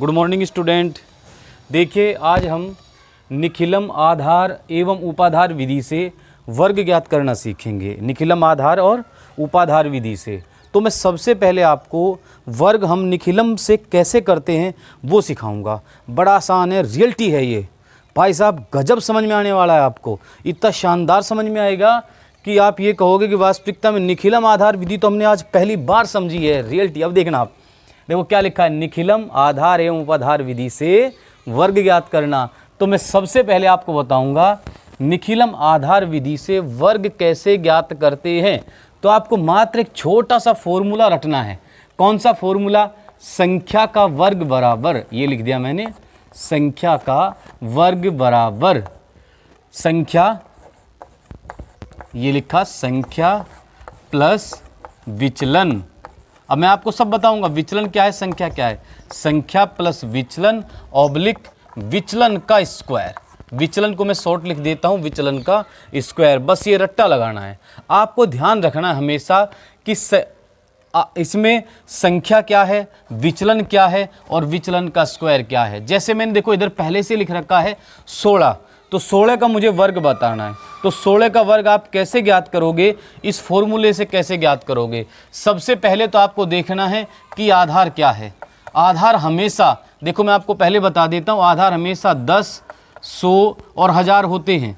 Good morning student. देखिए आज हम निखिलम आधार एवं उपाधार विधि से वर्ग ज्ञात करना सीखेंगे। निखिलम आधार और उपाधार विधि से तो मैं सबसे पहले आपको वर्ग हम निखिलम से कैसे करते हैं वो सिखाऊंगा। बड़ा आसान है, रियलिटी है ये भाई साहब, गजब समझ में आने वाला है आपको। इतना शानदार समझ में आएगा कि आप ये कहोगे कि वास्तविकता में निखिलम आधार विधि तो हमने आज पहली बार समझी है। रियलिटी अब देखना, आप देखो क्या लिखा है, निखिलम आधार एवं उपाधार विधि से वर्ग ज्ञात करना। तो मैं सबसे पहले आपको बताऊंगा निखिलम आधार विधि से वर्ग कैसे ज्ञात करते हैं। तो आपको मात्र एक छोटा सा फॉर्मूला रटना है। कौन सा फॉर्मूला? संख्या का वर्ग बराबर, ये लिख दिया मैंने, संख्या का वर्ग बराबर संख्या, ये लिखा संख्या प्लस विचलन। अब मैं आपको सब बताऊंगा विचलन क्या है, संख्या क्या है। संख्या प्लस विचलन ऑब्लिक विचलन का स्क्वायर। विचलन को मैं शॉर्ट लिख देता हूं, विचलन का स्क्वायर। बस ये रट्टा लगाना है। आपको ध्यान रखना है हमेशा कि इसमें संख्या क्या है, विचलन क्या है और विचलन का स्क्वायर क्या है। जैसे मैंने देखो इधर पहले से लिख रखा है 16, तो 16 का मुझे वर्ग बताना है। तो 16 का वर्ग आप कैसे ज्ञात करोगे, इस फॉर्मूले से कैसे ज्ञात करोगे। सबसे पहले तो आपको देखना है कि आधार क्या है। आधार हमेशा, देखो मैं आपको पहले बता देता हूँ, आधार हमेशा 10, 100 और 1000 होते हैं,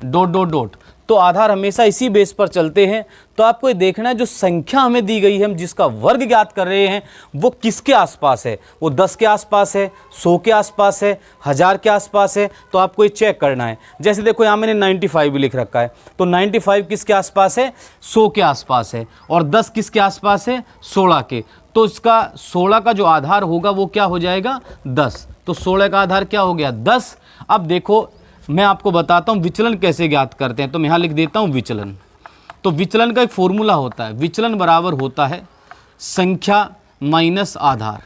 डॉट डॉट डॉट। तो आधार हमेशा इसी बेस पर चलते हैं। तो आपको ये देखना है जो संख्या हमें दी गई है, हम जिसका वर्ग ज्ञात कर रहे हैं वो किसके आसपास है। वो 10 के आसपास है, 100 के आसपास है, 1000 के आसपास है। तो आपको ये चेक करना है। जैसे देखो यहाँ मैंने 95 भी लिख रखा है, तो 95 किसके आसपास है, 100 के आसपास है। और 10 किसके आसपास है, 16 के। तो इसका 16 का जो आधार होगा वो क्या हो जाएगा, 10। तो 16 का आधार क्या हो गया, 10। अब देखो मैं आपको बताता हूँ विचलन कैसे ज्ञात करते हैं। तो मैं यहाँ लिख देता हूँ विचलन। तो विचलन का एक फॉर्मूला होता है, विचलन बराबर होता है संख्या माइनस आधार।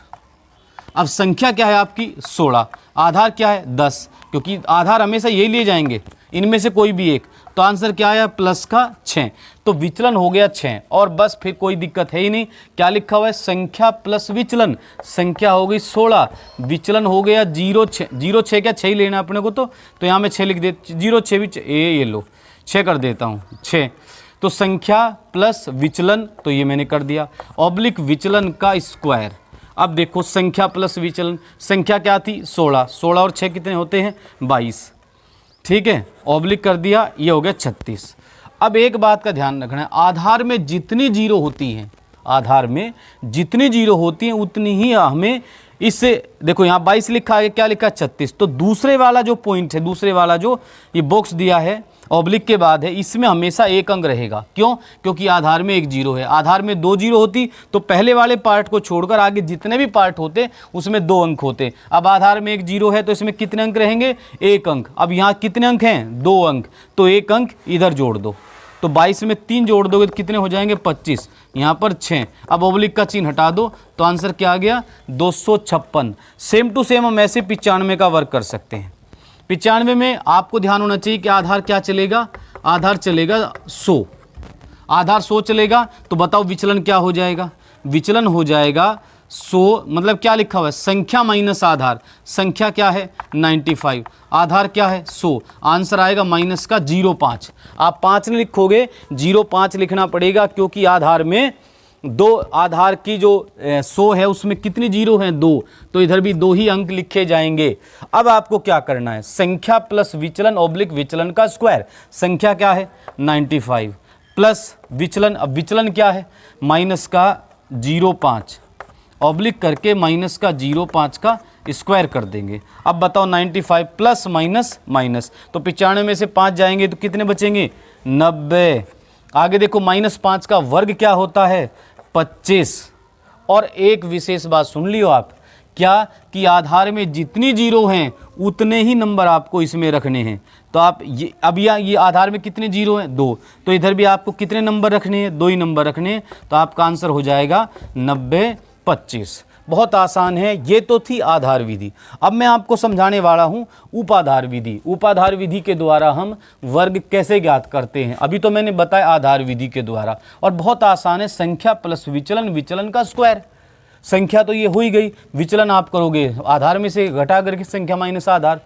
अब संख्या क्या है आपकी 16, आधार क्या है 10, क्योंकि आधार हमेशा यही लिए जाएंगे, इनमें से कोई भी एक। तो आंसर क्या आया, प्लस का 6। तो विचलन हो गया 6 और बस, फिर कोई दिक्कत है ही नहीं। क्या लिखा हुआ है, संख्या प्लस विचलन। संख्या हो गई 16, विचलन हो गया 0, 6 क्या 6 ही लेना अपने को। तो यहाँ मैं 6 लिख दे, 0, 6 भी ये लो 6 कर देता हूँ, 6। तो संख्या प्लस विचलन, तो ये मैंने कर दिया, ऑब्लिक विचलन का स्क्वायर। अब देखो संख्या प्लस विचलन, संख्या क्या थी 16, 16 और 6 कितने होते हैं 22, ठीक है, ऑब्लिक कर दिया, ये हो गया 36। अब एक बात का ध्यान रखना है, आधार में जितनी जीरो होती हैं, आधार में जितनी जीरो होती हैं उतनी ही हमें इससे, देखो यहाँ 22 लिखा है, क्या लिखा है 36। तो दूसरे वाला जो पॉइंट है, दूसरे वाला जो ये बॉक्स दिया है ऑब्लिक के बाद है, इसमें हमेशा एक अंक रहेगा। क्यों? क्योंकि आधार में एक जीरो है। आधार में 2 जीरो होती तो पहले वाले पार्ट को छोड़कर आगे जितने भी पार्ट होते उसमें 2 अंक होते। अब आधार में एक जीरो है तो इसमें कितने अंक रहेंगे, 1 अंक। अब यहाँ कितने अंक हैं, 2 अंक, तो 1 अंक इधर जोड़ दो। तो 22 में 3 जोड़ दोगे तो कितने हो जाएंगे 25, यहाँ पर 6। अब ऑब्लिक का चिन्ह हटा दो तो आंसर क्या आ गया 256। सेम टू सेम हम ऐसे 95 का वर्क कर सकते हैं। 95 में आपको ध्यान होना चाहिए कि आधार क्या चलेगा, आधार चलेगा 100। आधार 100 चलेगा तो बताओ विचलन क्या हो जाएगा, विचलन हो जाएगा 100, मतलब क्या लिखा हुआ है, संख्या माइनस आधार। संख्या क्या है 95, आधार क्या है 100, आंसर आएगा माइनस का 0.5। आप 5 नहीं लिखोगे, 0.5 लिखना पड़ेगा, क्योंकि आधार में 2, आधार की जो 100 है उसमें कितनी जीरो हैं 2, तो इधर भी 2 ही अंक लिखे जाएंगे। अब आपको क्या करना है, संख्या प्लस विचलन ऑब्लिक विचलन का स्क्वायर। संख्या क्या है 95 प्लस विचलन, अब विचलन क्या है माइनस का 0.5 ऑब्लिक करके माइनस का 0.5 का स्क्वायर कर देंगे। अब बताओ 95 प्लस माइनस माइनस, तो 95 में से 5 जाएंगे तो कितने बचेंगे 90। आगे देखो -5 का वर्ग क्या होता है 25। और एक विशेष बात सुन लियो आप, क्या कि आधार में जितनी जीरो हैं उतने ही नंबर आपको इसमें रखने हैं। तो आप ये अब ये आधार में कितने जीरो हैं 2, तो इधर भी आपको कितने नंबर रखने हैं 2 ही नंबर रखने हैं। तो आपका आंसर हो जाएगा 90, 25। बहुत आसान है। ये तो थी आधार विधि। अब मैं आपको समझाने वाला हूँ उपाधार विधि। उपाधार विधि के द्वारा हम वर्ग कैसे ज्ञात करते हैं। अभी तो मैंने बताया आधार विधि के द्वारा, और बहुत आसान है, संख्या प्लस विचलन, विचलन का स्क्वायर। संख्या तो ये हो ही गई, विचलन आप करोगे आधार में से घटा करके संख्या माइनस आधार,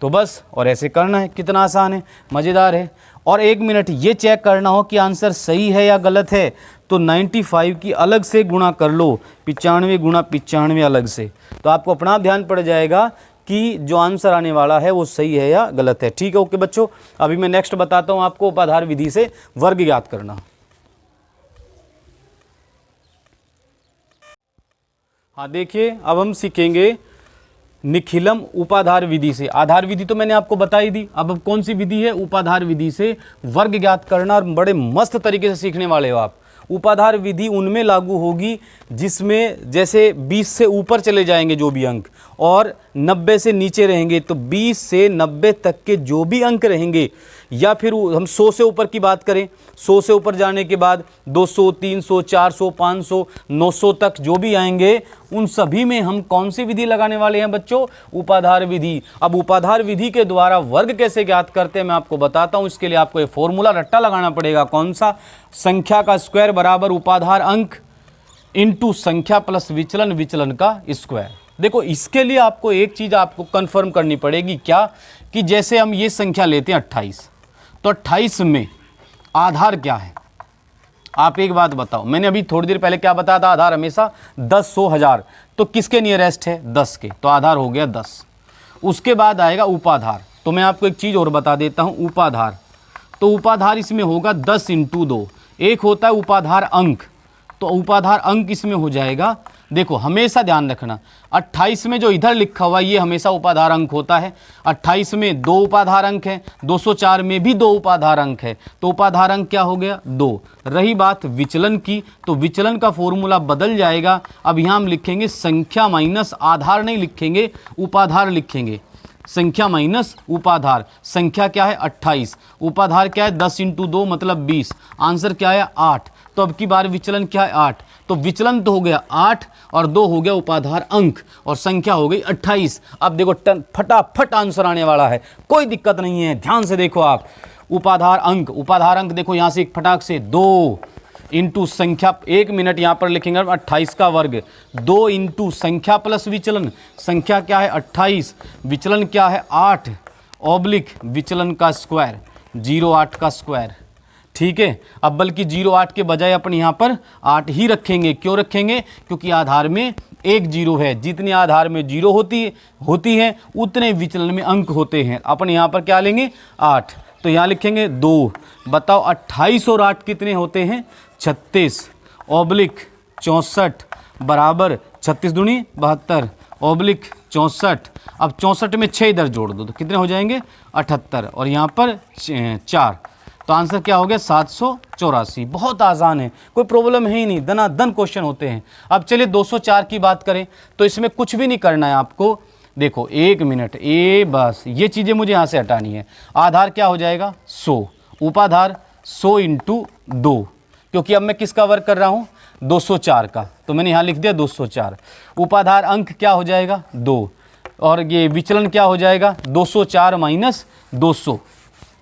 तो बस और ऐसे करना है। कितना आसान है, मज़ेदार है। और 1 मिनट ये चेक करना हो कि आंसर सही है या गलत है, तो 95 की अलग से गुणा कर लो, 95 गुणा 95 अलग से, तो आपको अपना ध्यान पड़ जाएगा कि जो आंसर आने वाला है वो सही है या गलत है। ठीक है, ओके बच्चों। अभी मैं नेक्स्ट बताता हूँ आपको उपाधार विधि से वर्ग ज्ञात करना। हाँ देखिए, अब हम सीखेंगे निखिलम उपाधार विधि से। आधार विधि तो मैंने आपको बता ही दी, अब कौन सी विधि है, उपाधार विधि से वर्ग ज्ञात करना। और बड़े मस्त तरीके से सीखने वाले हो आप। उपाधार विधि उनमें लागू होगी जिसमें जैसे 20 से ऊपर चले जाएंगे जो भी अंक और 90 से नीचे रहेंगे, तो 20 से 90 तक के जो भी अंक रहेंगे, या फिर हम 100 से ऊपर की बात करें, 100 से ऊपर जाने के बाद 200, 300, 400, 500, 900 तक जो भी आएंगे, उन सभी में हम कौन सी विधि लगाने वाले हैं बच्चों, उपाधार विधि। अब उपाधार विधि के द्वारा वर्ग कैसे ज्ञात करते हैं मैं आपको बताता हूं। इसके लिए आपको ये फॉर्मूला रट्टा लगाना पड़ेगा। कौन सा, संख्या का स्क्वायर बराबर उपाधार अंक इंटू संख्या प्लस विचलन, विचलन का स्क्वायर। देखो इसके लिए आपको एक चीज आपको कंफर्म करनी पड़ेगी, क्या कि जैसे हम ये संख्या लेते हैं 28, तो 28 में आधार क्या है। आप एक बात बताओ, मैंने अभी थोड़ी देर पहले क्या बताया था, आधार हमेशा 10, 100, 1000, तो किसके नियरेस्ट है, 10 के, तो आधार हो गया 10। उसके बाद आएगा उपाधार। तो मैं आपको एक चीज़ और बता देता हूँ, उपाधार, तो उपाधार इसमें होगा 10 × 2। एक होता है उपाधार अंक, तो उपाधार अंक इसमें हो जाएगा, देखो हमेशा ध्यान रखना, 28 में जो इधर लिखा हुआ ये हमेशा उपाधार अंक होता है। 28 में 2 उपाधार अंक है, 204 में भी 2 उपाधार अंक है, तो उपाधार अंक क्या हो गया, 2। रही बात विचलन की, तो विचलन का फॉर्मूला बदल जाएगा। अब यहाँ हम लिखेंगे संख्या माइनस आधार, नहीं लिखेंगे उपाधार लिखेंगे, संख्या माइनस उपाधार। संख्या क्या है 28, उपाधार क्या है 10 × 2 मतलब 20, आंसर क्या है 8। तो अब की बार विचलन क्या है 8, तो विचलन तो हो गया 8 और 2 हो गया उपाधार अंक और संख्या हो गई 28। अब देखो फटाफट आंसर आने वाला है, कोई दिक्कत नहीं है, ध्यान से देखो आप। उपाधार अंक, उपाधार अंक देखो यहाँ से एक फटाक से 2 इंटू संख्या, 1 मिनट यहाँ पर लिखेंगे 28 का वर्ग, 2 इंटू संख्या प्लस विचलन, संख्या क्या है 28, विचलन क्या है 8 ऑब्लिक विचलन का स्क्वायर, 0,8 का स्क्वायर। ठीक है, अब बल्कि 0,8 के बजाय अपन यहाँ पर 8 ही रखेंगे। क्यों रखेंगे, क्योंकि आधार में एक 0 है, जितने आधार में 0 होती है उतने विचलन में अंक होते हैं। अपन यहाँ पर क्या लेंगे 8, तो यहाँ लिखेंगे 2। बताओ 28 और 8 कितने होते हैं, 36 ऑब्लिक 64 बराबर 36 दूनी 72 ऑब्लिक 64। अब 64 में 6 इधर जोड़ दो तो कितने हो जाएंगे 78 और यहाँ पर 4, तो आंसर क्या हो गया 784। बहुत आसान है, कोई प्रॉब्लम है ही नहीं, दनादन क्वेश्चन होते हैं। अब चलिए 204 की बात करें, तो इसमें कुछ भी नहीं करना है आपको। देखो 1 मिनट, बस ये चीज़ें मुझे यहाँ से हटानी है। आधार क्या हो जाएगा 100, उपाधार 100 × 2, क्योंकि अब मैं किसका वर्ग कर रहा हूँ 204 का, तो मैंने यहाँ लिख दिया 204। उपाधार अंक क्या हो जाएगा 2 और ये विचलन क्या हो जाएगा 204 माइनस 200,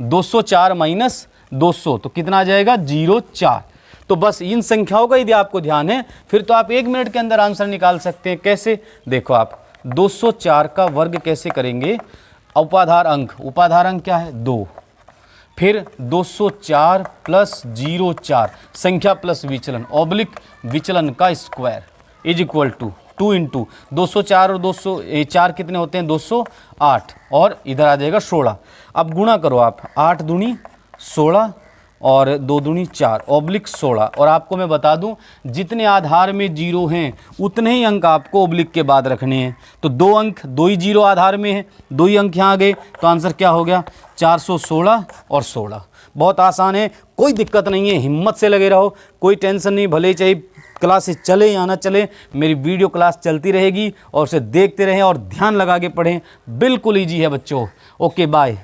204 माइनस 200 तो कितना आ जाएगा 0,4। तो बस इन संख्याओं का यदि आपको ध्यान है फिर तो आप 1 मिनट के अंदर आंसर निकाल सकते हैं। कैसे, देखो आप 204 का वर्ग कैसे करेंगे, उपाधार अंक, उपाधार अंक क्या है 2, फिर 204 प्लस 0,4 संख्या प्लस विचलन ऑब्लिक विचलन का स्क्वायर इज इक्वल टू 2 × 204 और 204 कितने होते हैं 208 और इधर आ जाएगा 16। अब गुणा करो आप, 8 दूनी 16 और 2 दूनी 4 ऑब्लिक 16। और आपको मैं बता दूं जितने आधार में 0 हैं उतने ही अंक आपको ऑब्लिक के बाद रखने हैं। तो 2 अंक 2 ही 0 आधार में है, 2 ही अंक यहाँ आ गए, तो आंसर क्या हो गया 416 और 16। बहुत आसान है, कोई दिक्कत नहीं है, हिम्मत से लगे रहो, कोई टेंशन नहीं। भले चाहे क्लासेस चले या ना चले, मेरी वीडियो क्लास चलती रहेगी और उसे देखते रहें और ध्यान लगा के पढ़ें। बिल्कुल ईजी है बच्चों। Okay bye.